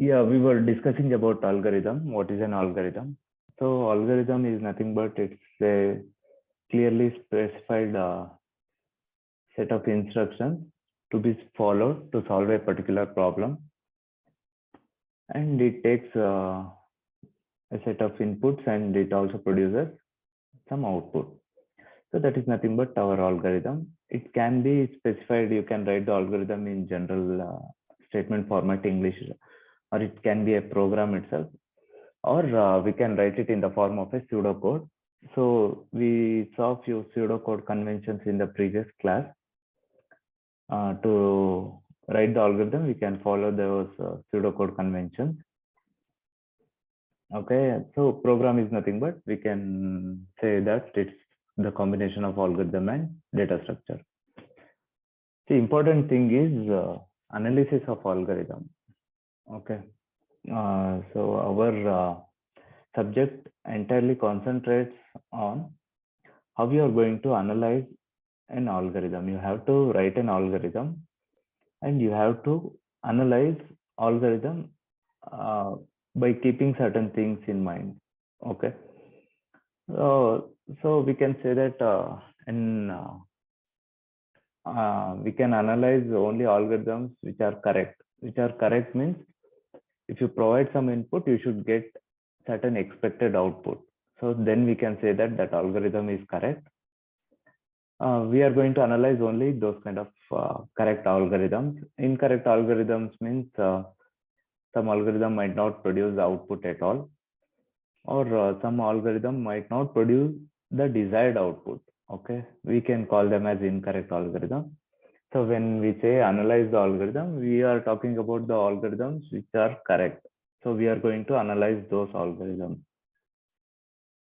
Yeah, we were discussing about algorithm. What is an algorithm? So algorithm is nothing but it's a clearly specified set of instructions to be followed to solve a particular problem, and it takes a set of inputs and it also produces some output. So that is nothing but our algorithm. It can be specified. You can write the algorithm in general statement format English, or it can be a program itself, or we can write it in the form of a pseudocode. So we saw few pseudocode conventions in the previous class. To write the algorithm, we can follow those pseudocode conventions. Okay, so program is nothing but we can say that it's the combination of algorithm and data structure. The important thing is analysis of algorithm. Okay, so our subject entirely concentrates on how you are going to analyze an algorithm. You have to write an algorithm and you have to analyze algorithm by keeping certain things in mind. Okay, so we can say that we can analyze only algorithms which are correct. Which are correct means if you provide some input, you should get certain expected output. So then we can say that that algorithm is correct. We are going to analyze only those kind of correct algorithms. Incorrect algorithms means some algorithm might not produce the output at all, or some algorithm might not produce the desired output. Okay, we can call them as incorrect algorithm. So when we say analyze the algorithm, we are talking about the algorithms which are correct. So we are going to analyze those algorithms.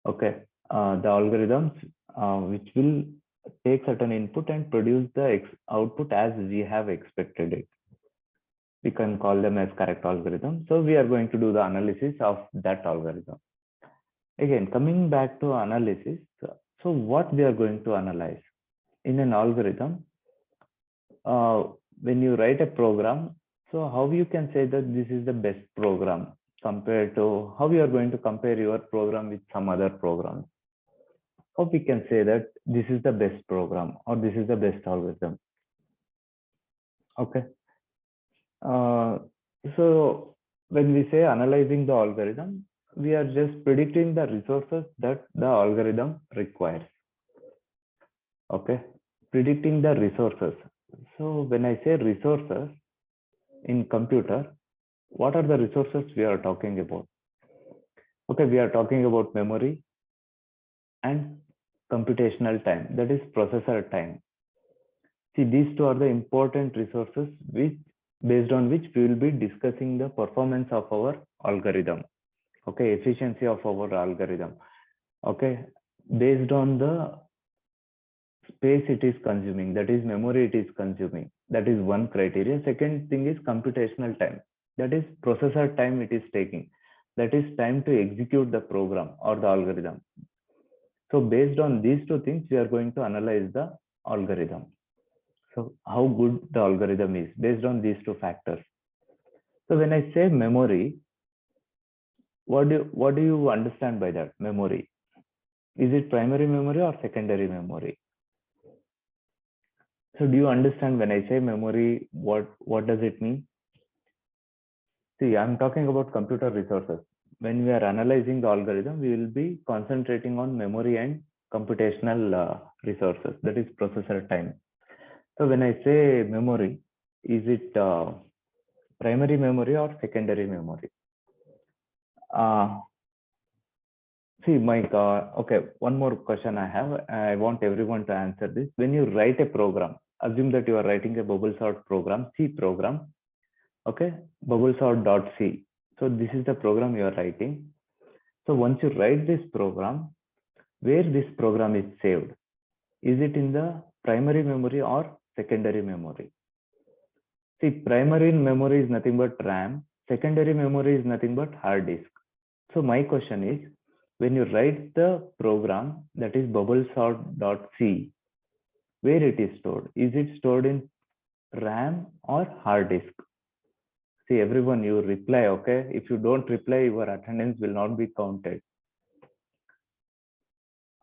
Okay, the algorithms which will take certain input and produce the output as we have expected it. We can call them as correct algorithm. So we are going to do the analysis of that algorithm. Again, coming back to analysis, so what we are going to analyze in an algorithm, when you write a program, so how you can say that this is the best program compared to how you are going to compare your program with some other programs? How we can say that this is the best program or this is the best algorithm? Okay. So when we say analyzing the algorithm, we are just predicting the resources that the algorithm requires. Okay, predicting the resources. So when I say resources in computer, what are the resources we are talking about? Okay, we are talking about memory and computational time, that is processor time. See, these two are the important resources which based on which we will be discussing the performance of our algorithm. Okay, efficiency of our algorithm. Okay, based on the space it is consuming, that is memory it is consuming, that is one criteria. Second thing is computational time, that is processor time it is taking, that is time to execute the program or the algorithm. So based on these two things, we are going to analyze the algorithm. So how good the algorithm is based on these two factors. So when I say memory, what do you understand by that? Memory, is it primary memory or secondary memory? So do you understand when I say memory, what does it mean? See, I'm talking about computer resources. When we are analyzing the algorithm, we will be concentrating on memory and computational resources, that is processor time. So when I say memory, is it primary memory or secondary memory? See, Mike, okay, one more question I have. I want everyone to answer this. When you write a program, assume that you are writing a bubble sort program, C program, okay, bubble sort.c. So this is the program you are writing. So once you write this program, where this program is saved? Is it in the primary memory or secondary memory? See, primary memory is nothing but RAM. Secondary memory is nothing but hard disk. So my question is, when you write the program that is bubble sort.c, where it is stored? Is it stored in RAM or hard disk? See, everyone, you reply, okay? If you don't reply, your attendance will not be counted.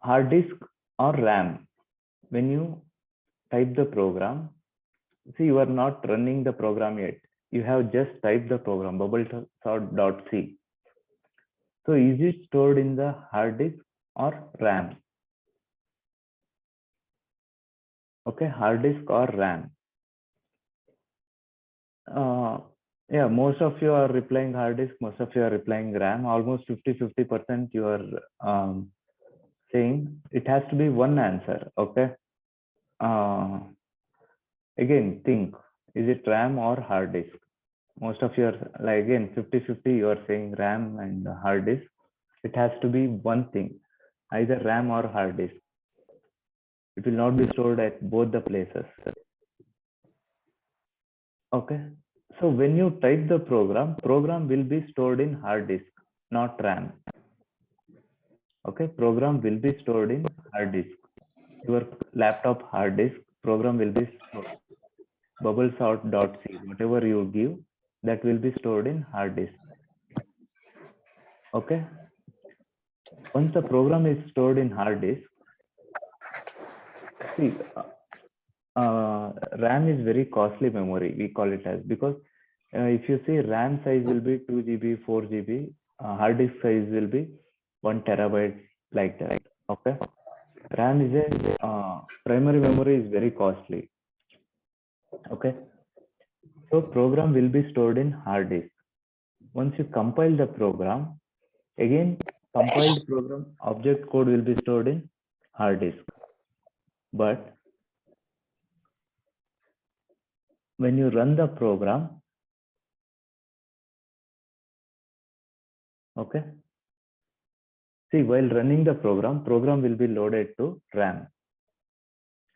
Hard disk or RAM. When you type the program, see, you are not running the program yet. You have just typed the program, bubblesort.c. So is it stored in the hard disk or RAM? Okay, hard disk or RAM. Yeah, most of you are replying hard disk, most of you are replying RAM. Almost 50% you are saying it has to be one answer. Okay. Again, think, is it RAM or hard disk? Most of you are like, again, 50-50, you are saying RAM and hard disk. It has to be one thing, either RAM or hard disk. It will not be stored at both the places. Okay. So when you type the program will be stored in hard disk, not RAM. Okay, program will be stored in hard disk. Your laptop hard disk program will be stored. Bubblesort.c, whatever you give, that will be stored in hard disk. Okay. Once the program is stored in hard disk, see, RAM is very costly memory, we call it as, because if you see RAM size will be 2 GB, 4 GB, hard disk size will be 1 terabyte, like that. Okay. RAM is a primary memory is very costly. Okay. So program will be stored in hard disk. Once you compile the program, again, compiled program object code will be stored in hard disk. But when you run the program, okay, see, while running the program will be loaded to RAM.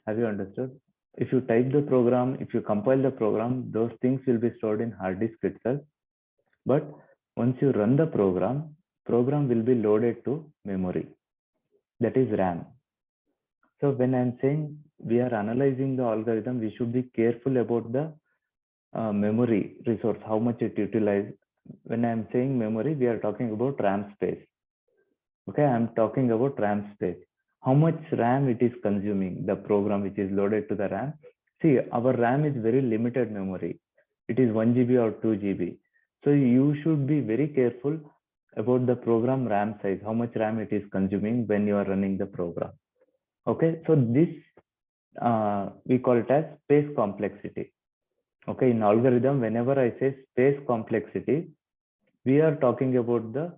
Have you understood? If you type the program, if you compile the program, those things will be stored in hard disk itself. But once you run the program will be loaded to memory, that is RAM. So when I'm saying we are analyzing the algorithm, we should be careful about the memory resource, how much it utilizes. When I'm saying memory, we are talking about RAM space. Okay, I'm talking about RAM space. How much RAM it is consuming, the program which is loaded to the RAM. See, our RAM is very limited memory. It is 1 GB or 2 GB. So you should be very careful about the program RAM size, how much RAM it is consuming when you are running the program. Okay, so this we call it as space complexity. Okay, in algorithm, whenever I say space complexity, we are talking about the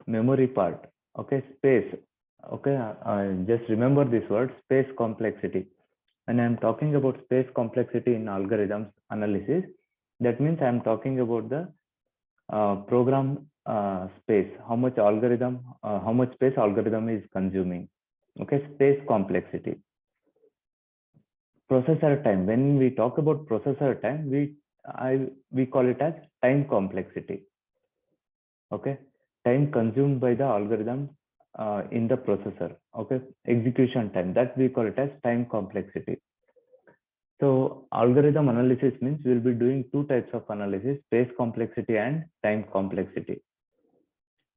memory part. Okay, space. Okay, just remember this word, space complexity. When I'm talking about space complexity in algorithms analysis, that means I'm talking about the program space, how much space algorithm is consuming. Okay, space complexity. Processor time. When we talk about processor time, we call it as time complexity. Okay, time consumed by the algorithm in the processor. Okay, execution time, that we call it as time complexity. So algorithm analysis means we'll be doing two types of analysis, space complexity and time complexity.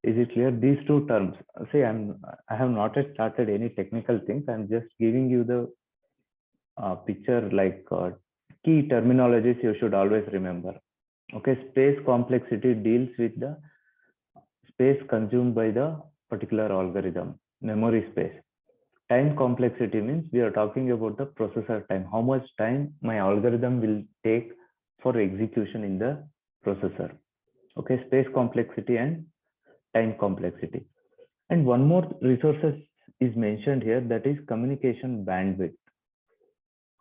Is it clear? These two terms. See, I have not yet started any technical things. I'm just giving you the picture, like key terminologies you should always remember. Okay, space complexity deals with the space consumed by the particular algorithm, memory space. Time complexity means we are talking about the processor time, how much time my algorithm will take for execution in the processor. Okay, space complexity and time complexity. And one more resources is mentioned here, that is communication bandwidth.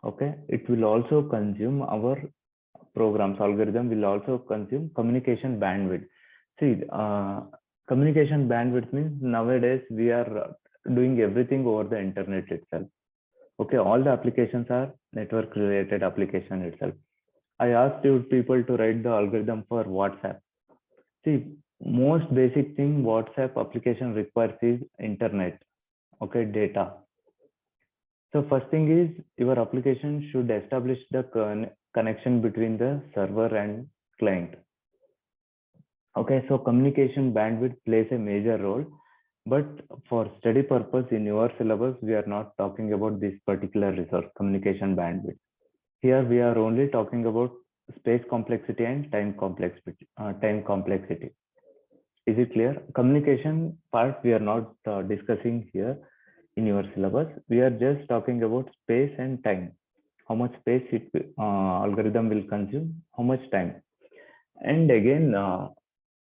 Okay, it will also consume our programs, algorithm will also consume communication bandwidth. See, communication bandwidth means nowadays we are doing everything over the internet itself. Okay, all the applications are network related application itself. I asked you people to write the algorithm for WhatsApp. See, most basic thing WhatsApp application requires is internet. Okay, data. So first thing is your application should establish the connection between the server and client. Okay, so communication bandwidth plays a major role, but for study purpose in your syllabus, we are not talking about this particular resource, communication bandwidth. Here we are only talking about space complexity and time complexity. Is it clear? Communication part we are not discussing here in your syllabus. We are just talking about space and time. How much space algorithm will consume, how much time. And again,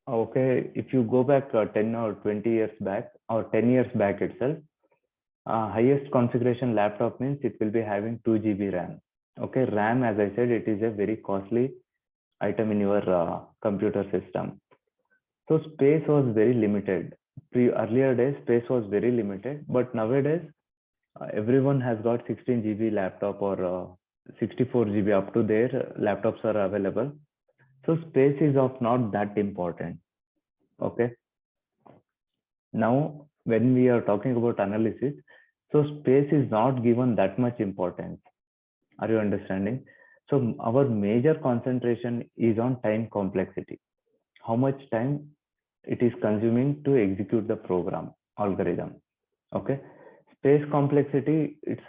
okay, if you go back 10 or 20 years back or 10 years back itself, highest configuration laptop means it will be having 2 GB RAM. Okay, RAM, as I said, it is a very costly item in your computer system. So space was very limited. Earlier days, space was very limited, but nowadays, everyone has got 16 GB laptop or 64 GB up to their laptops are available. So space is of not that important. Okay. Now, when we are talking about analysis, so space is not given that much importance. Are you understanding? So our major concentration is on time complexity. How much time it is consuming to execute the program algorithm. Okay. Space complexity, it's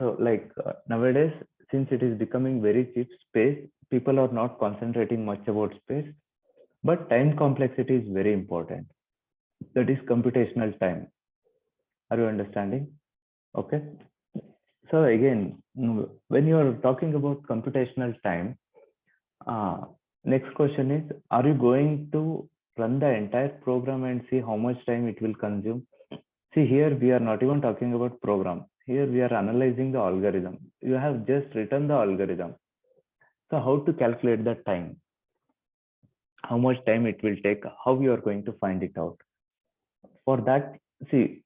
nowadays, since it is becoming very cheap space, people are not concentrating much about space, but time complexity is very important. That is computational time. Are you understanding? Okay. So again, when you are talking about computational time, next question is, are you going to run the entire program and see how much time it will consume? See, here we are not even talking about program. Here we are analyzing the algorithm. You have just written the algorithm. So how to calculate the time? How much time it will take? How you are going to find it out? For that, see,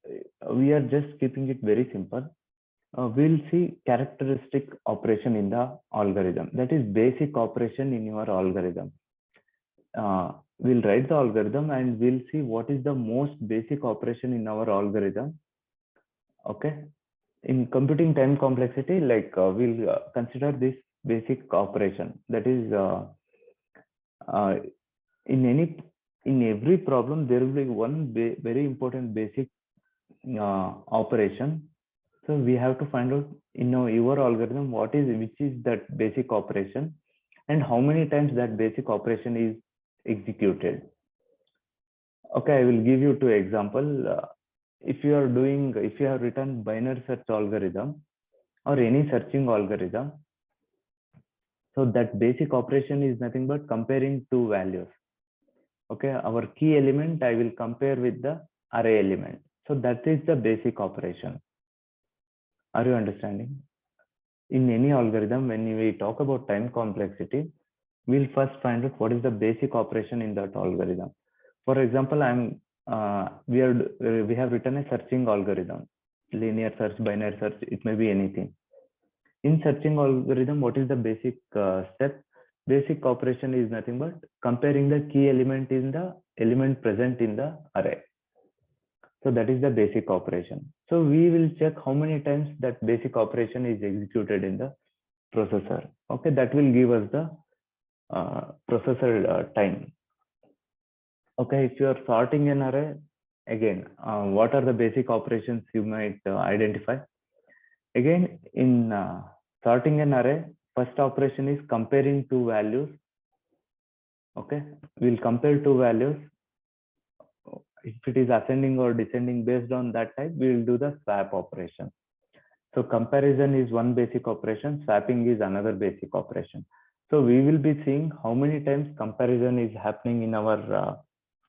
we are just keeping it very simple. We'll see characteristic operation in the algorithm. That is basic operation in your algorithm. We'll write the algorithm and we'll see what is the most basic operation in our algorithm. Okay. In computing time complexity, we'll consider this basic operation. That is, in every problem, there will be one very important basic operation. So we have to find out in your algorithm which is that basic operation and how many times that basic operation is executed. Okay, I will give you two example. If you have written binary search algorithm or any searching algorithm, so that basic operation is nothing but comparing two values. Okay, our key element I will compare with the array element. So that is the basic operation. Are you understanding? In any algorithm, when we talk about time complexity, we'll first find out what is the basic operation in that algorithm. For example, we have written a searching algorithm, linear search, binary search, it may be anything. In searching algorithm, what is the basic step? Basic operation is nothing but comparing the key element in the element present in the array. So that is the basic operation. So we will check how many times that basic operation is executed in the processor. Okay, that will give us the processor time. Okay, if you are sorting an array, again, what are the basic operations you might identify? Again, in sorting an array, first operation is comparing two values. Okay, we'll compare two values. If it is ascending or descending, based on that type, we will do the swap operation. So comparison is one basic operation, swapping is another basic operation. So we will be seeing how many times comparison is happening in our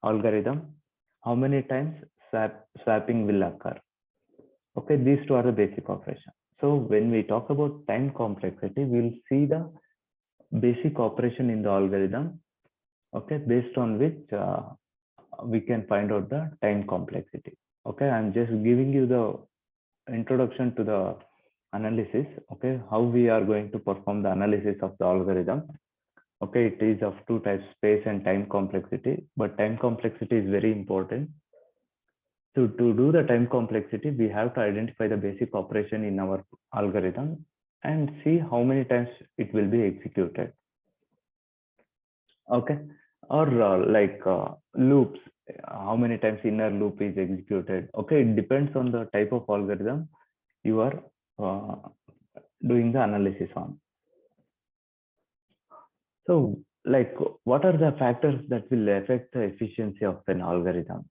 algorithm, how many times swapping will occur. Okay, these two are the basic operations. So when we talk about time complexity, we'll see the basic operation in the algorithm, okay, based on which we can find out the time complexity. Okay, I'm just giving you the introduction to the analysis. Okay, how we are going to perform the analysis of the algorithm. Okay, it is of two types, space and time complexity, but time complexity is very important. So to do the time complexity, we have to identify the basic operation in our algorithm and see how many times it will be executed. Okay, or loops, how many times inner loop is executed. Okay, it depends on the type of algorithm you are uh, doing the analysis on. So what are the factors that will affect the efficiency of an algorithm?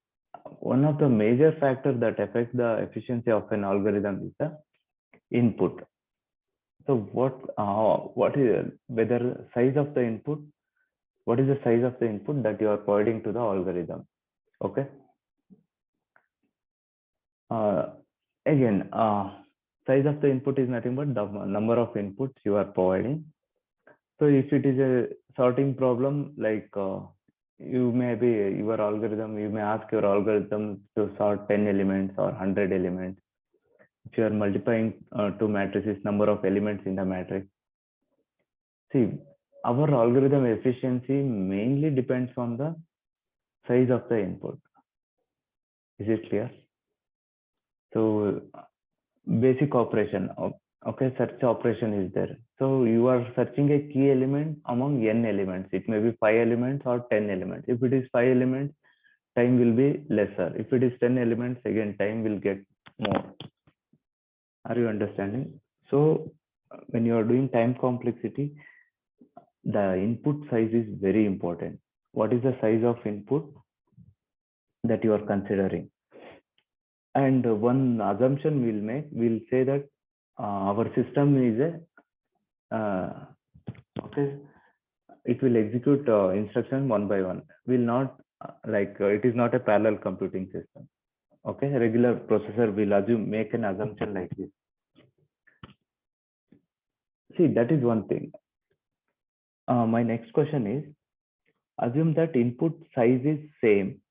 One of the major factors that affect the efficiency of an algorithm is the input. So what is whether size of the input? What is the size of the input that you are providing to the algorithm? Okay. Uh, Again, size of the input is nothing but the number of inputs you are providing. So if it is a sorting problem, you may be your algorithm, you may ask your algorithm to sort 10 elements or 100 elements. If you are multiplying two matrices, number of elements in the matrix. See, our algorithm efficiency mainly depends on the size of the input. Is it clear? So basic operation, okay, search operation is there. So you are searching a key element among n elements. It may be 5 elements or 10 elements. If it is 5 elements, time will be lesser. If it is 10 elements, again time will get more. Are you understanding? So when you are doing time complexity, the input size is very important. What is the size of input that you are considering? And one assumption we'll say that our system is okay, it will execute instruction one by one. Will not it is not a parallel computing system. Okay, regular processor will make an assumption like this. See, that is one thing. My next question is, assume that input size is same.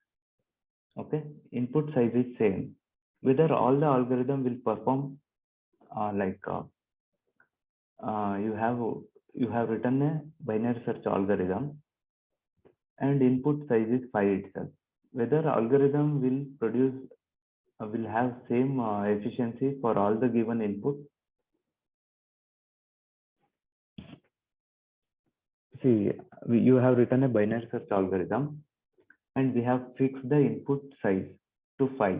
Okay, input size is same. Whether all the algorithm will perform you have written a binary search algorithm and input size is 5 itself. Whether algorithm will produce will have same efficiency for all the given input. See, you have written a binary search algorithm and we have fixed the input size to 5.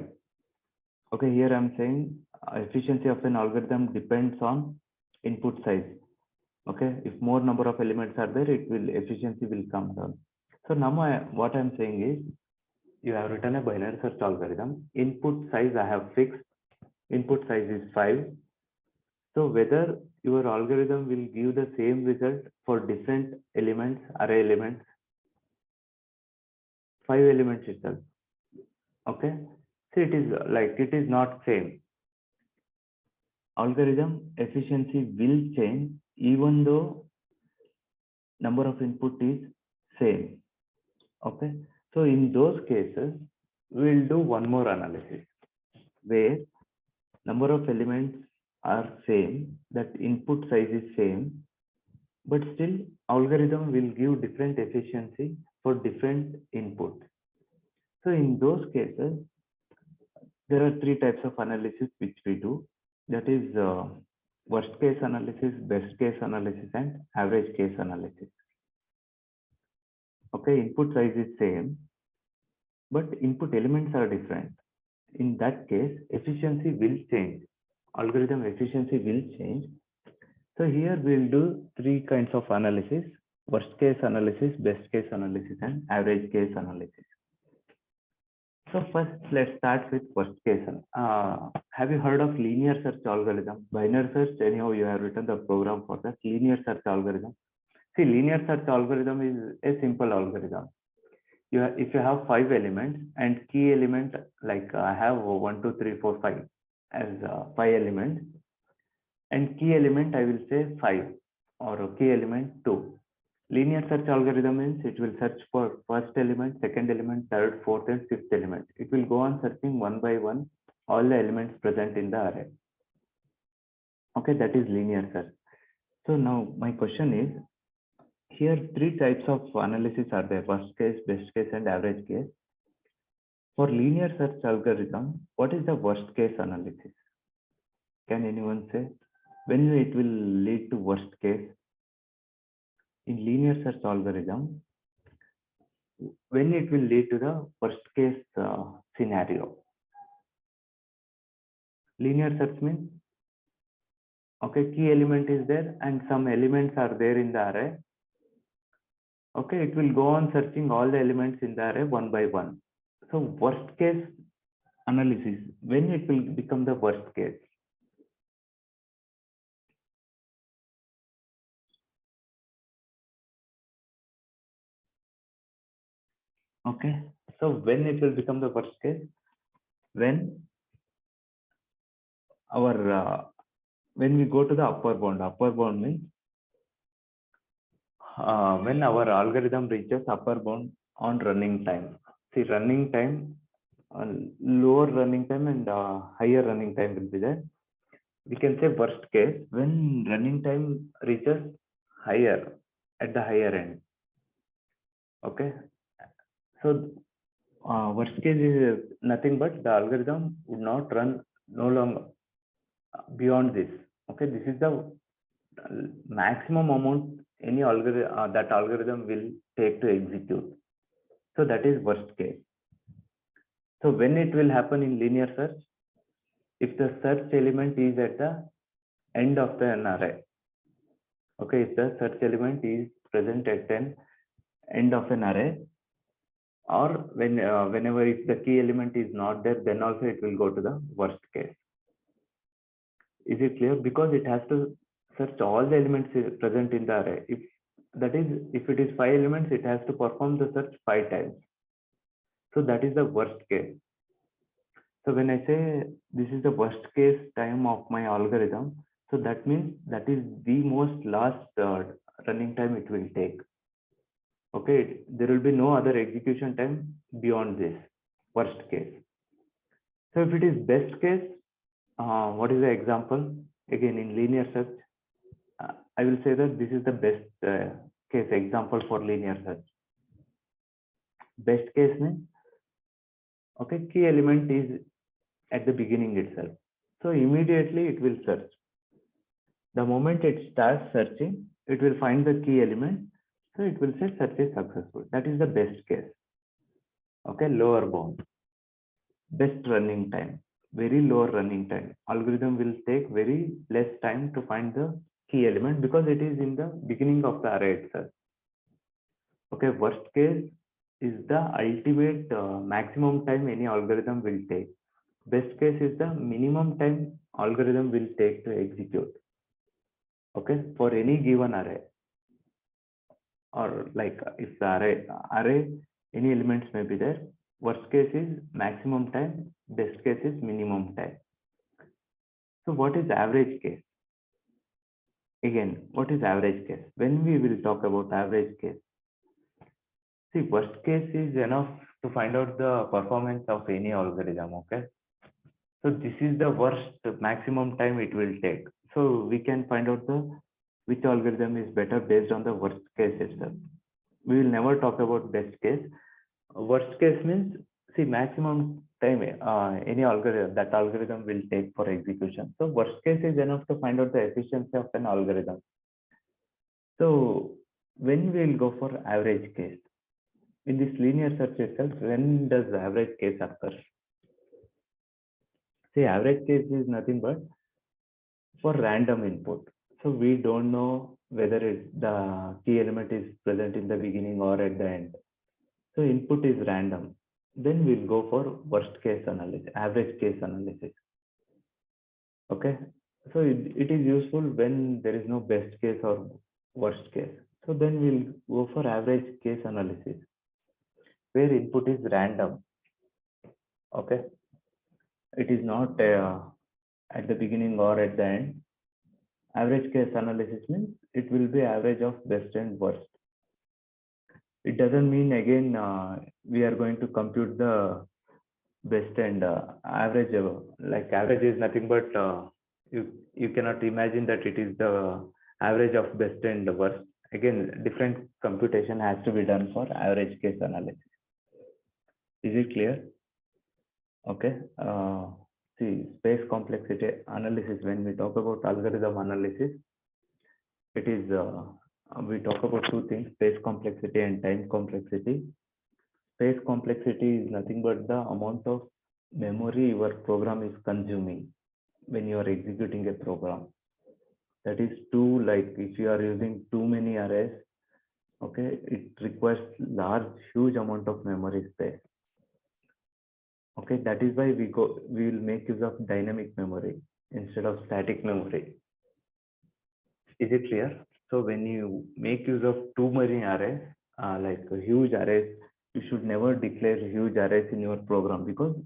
Okay, here I'm saying efficiency of an algorithm depends on input size. Okay, if more number of elements are there, efficiency will come down. So now what I'm saying is, you have written a binary search algorithm. Input size I have fixed. Input size is 5. So whether your algorithm will give the same result for different elements, array elements, 5 elements itself. Okay, so it is not same. Algorithm efficiency will change even though number of input is same. Okay, so in those cases, we'll do one more analysis where number of elements are same, that input size is same, but still algorithm will give different efficiency for different inputs. So in those cases, there are 3 types of analysis which we do. That is worst case analysis, best case analysis, and average case analysis. Okay, input size is same, but input elements are different. In that case, efficiency will change. Algorithm efficiency will change. So here we'll do 3 kinds of analysis: worst case analysis, best case analysis, and average case analysis. So first, let's start with worst case. Have you heard of linear search algorithm? Binary search, anyhow, you have written the program for that. Linear search algorithm. See, linear search algorithm is a simple algorithm. If you have 5 elements and key element, I have 1, 2, 3, 4, 5 as 5 elements, and key element I will say 5 or key element 2. Linear search algorithm means it will search for first element, second element, third, fourth, and fifth element. It will go on searching one by one all the elements present in the array. Okay, that is linear search. So now my question is, here 3 types of analysis are there: worst case, best case, and average case. For linear search algorithm, what is the worst case analysis? Can anyone say when it will lead to worst case? In linear search algorithm, when it will lead to the worst case scenario. Linear search means, okay, key element is there and some elements are there in the array. Okay, it will go on searching all the elements in the array one by one. So worst case analysis, when it will become the worst case. Okay, so when it will become the worst case, when our when we go to the upper bound means when our algorithm reaches upper bound on running time. See, running time, lower running time and higher running time will be there. We can say worst case when running time reaches higher at the higher end. Okay, so worst case is nothing but the algorithm would not run no longer beyond this. Okay, this is the maximum amount any algorithm that algorithm will take to execute. So that is worst case. So when it will happen in linear search, if the search element is at the end of an array. Okay, if the search element is present at an end of an array, or whenever if the key element is not there, then also it will go to the worst case. Is it clear? Because it has to search all the elements present in the array. If that is, if it is 5 elements, it has to perform the search 5 times. So that is the worst case. So when I say this is the worst case time of my algorithm, so that means that is the most last running time it will take. Okay, there will be no other execution time beyond this worst case. So if it is best case, what is the example? Again, in linear search, I will say that this is the best case example for linear search. Best case means, okay, key element is at the beginning itself. So immediately it will search. The moment it starts searching, it will find the key element. So it will say search is successful. That is the best case. Okay, lower bound. Best running time, very low running time. Algorithm will take very less time to find the key element because it is in the beginning of the array itself. Okay, worst case is the ultimate maximum time any algorithm will take. Best case is the minimum time algorithm will take to execute. Okay, for any given array, or like if the array any elements may be there. Worst case is maximum time, best case is minimum time. So what is average case? Again, what is average case? When we will talk about average case, see, worst case is enough to find out the performance of any algorithm. Okay, so this is the worst maximum time it will take. So we can find out the which algorithm is better based on the worst case itself. We will never talk about best case. Worst case means, see, maximum time any algorithm will take for execution. So worst case is enough to find out the efficiency of an algorithm. So when we will go for average case in this linear search itself, when does the average case occur? See, average case is nothing but for random input. So we don't know whether the key element is present in the beginning or at the end. So input is random. Then we'll go for worst case analysis, average case analysis. Okay. So it is useful when there is no best case or worst case. So then we'll go for average case analysis, where input is random. Okay. It is not at the beginning or at the end. Average case analysis means it will be average of best and worst. It doesn't mean again we are going to compute the best and average. Like average is nothing but you cannot imagine that it is the average of best and worst. Again, different computation has to be done for average case analysis. Is it clear? Okay. See, space complexity analysis. When we talk about algorithm analysis, it is we talk about two things: space complexity and time complexity. space complexity is nothing but the amount of memory your program is consuming when you are executing a program. That is too, like if you are using too many arrays, okay, it requires huge amount of memory space. Okay, that is why we will make use of dynamic memory instead of static memory. Is it clear? So when you make use of too many arrays, like huge arrays, you should never declare huge arrays in your program, because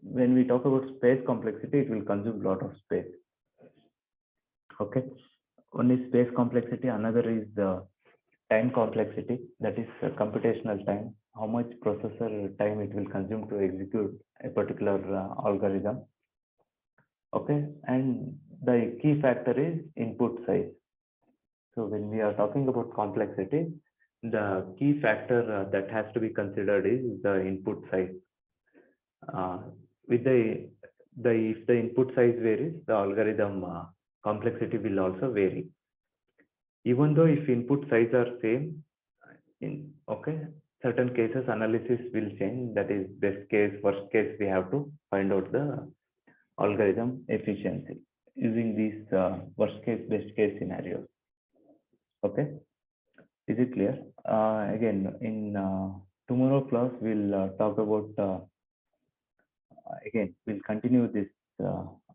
when we talk about space complexity, it will consume a lot of space. Okay, one is space complexity, another is the time complexity, that is computational time, how much processor time it will consume to execute a particular algorithm. Okay, and the key factor is input size. So when we are talking about complexity, the key factor that has to be considered is the input size. With if the input size varies, the algorithm complexity will also vary. Even though if input size are same, in certain cases analysis will change. That is best case, worst case. We have to find out the algorithm efficiency using these worst case, best case scenarios. Okay, is it clear? Again, in tomorrow class, we'll talk about again, we'll continue this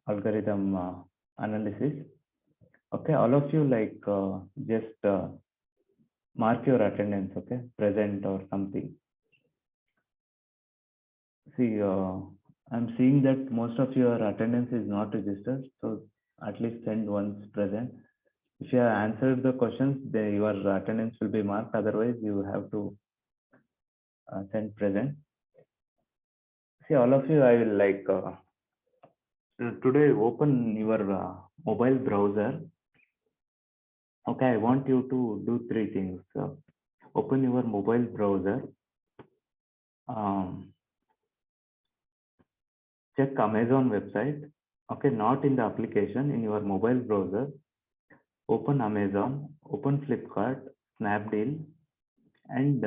algorithm analysis. Okay, all of you, like just mark your attendance, okay, present or something. See, I'm seeing that most of your attendance is not registered, so at least send once present. If you have answered the questions, then your attendance will be marked. Otherwise, you have to send present. See, all of you, I will like today open your mobile browser. Okay, I want you to do three things. Open your mobile browser. Check Amazon website. Okay, not in the application, in your mobile browser. Open Amazon, open Flipkart, Snapdeal, and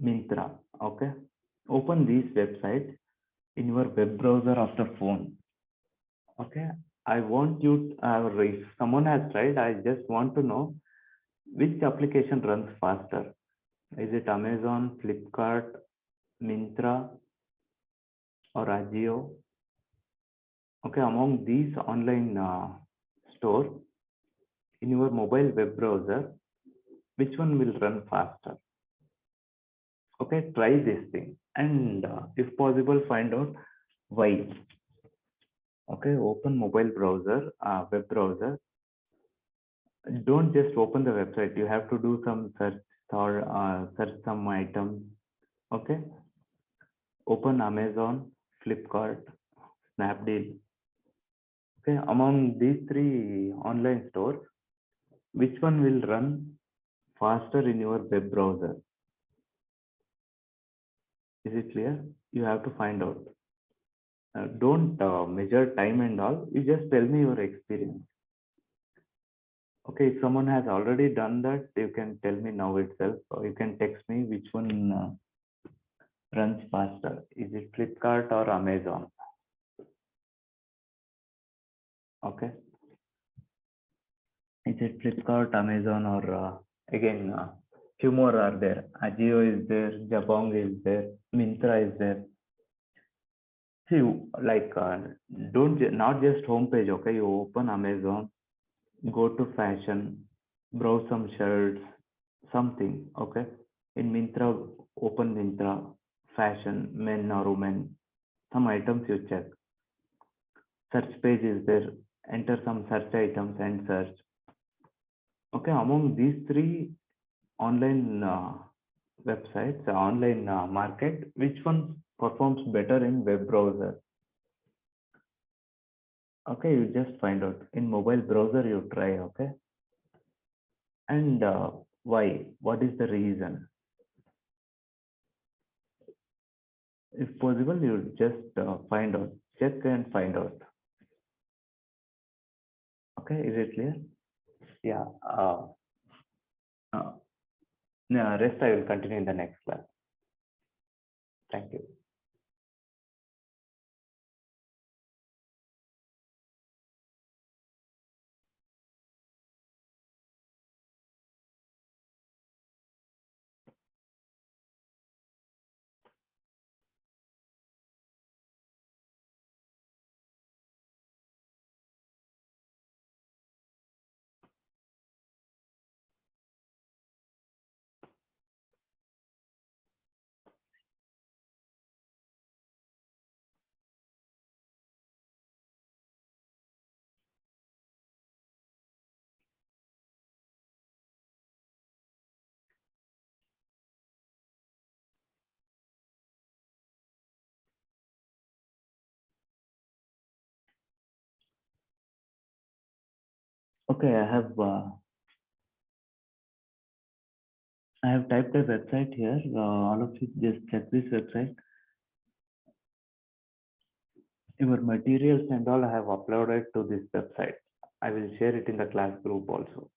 Myntra. Okay, open these websites in your web browser of the phone. Okay, I want you, if someone has tried, I just want to know which application runs faster. Is it Amazon, Flipkart, Myntra, or Ajio? Okay, among these online stores in your mobile web browser, which one will run faster? Okay, try this thing, and if possible, find out why. Okay, open mobile browser, web browser. Don't just open the website. You have to do some search or search some items. Okay, open Amazon, Flipkart, Snapdeal. Okay, among these three online stores, which one will run faster in your web browser? Is it clear? You have to find out. Don't measure time and all. You just tell me your experience. Okay, if someone has already done that, you can tell me now itself, or you can text me which one runs faster. Is it Flipkart or Amazon? Okay. Is it Flipkart, Amazon, or again, few more are there. Ajio is there, Jabong is there, Myntra is there. See, like, not just homepage, okay? You open Amazon, go to fashion, browse some shirts, something, okay? In Myntra, open Myntra, fashion, men or women, some items you check. Search page is there, enter some search items and search. Okay, among these three online websites, online market, which one performs better in web browser? Okay, you just find out. In mobile browser, you try, okay? And why? What is the reason? If possible, you just find out, check and find out. Okay, is it clear? Yeah. Rest I will continue in the next class. Thank you. Okay, I have typed a website here. All of you just check this website. Your materials and all I have uploaded to this website. I will share it in the class group also.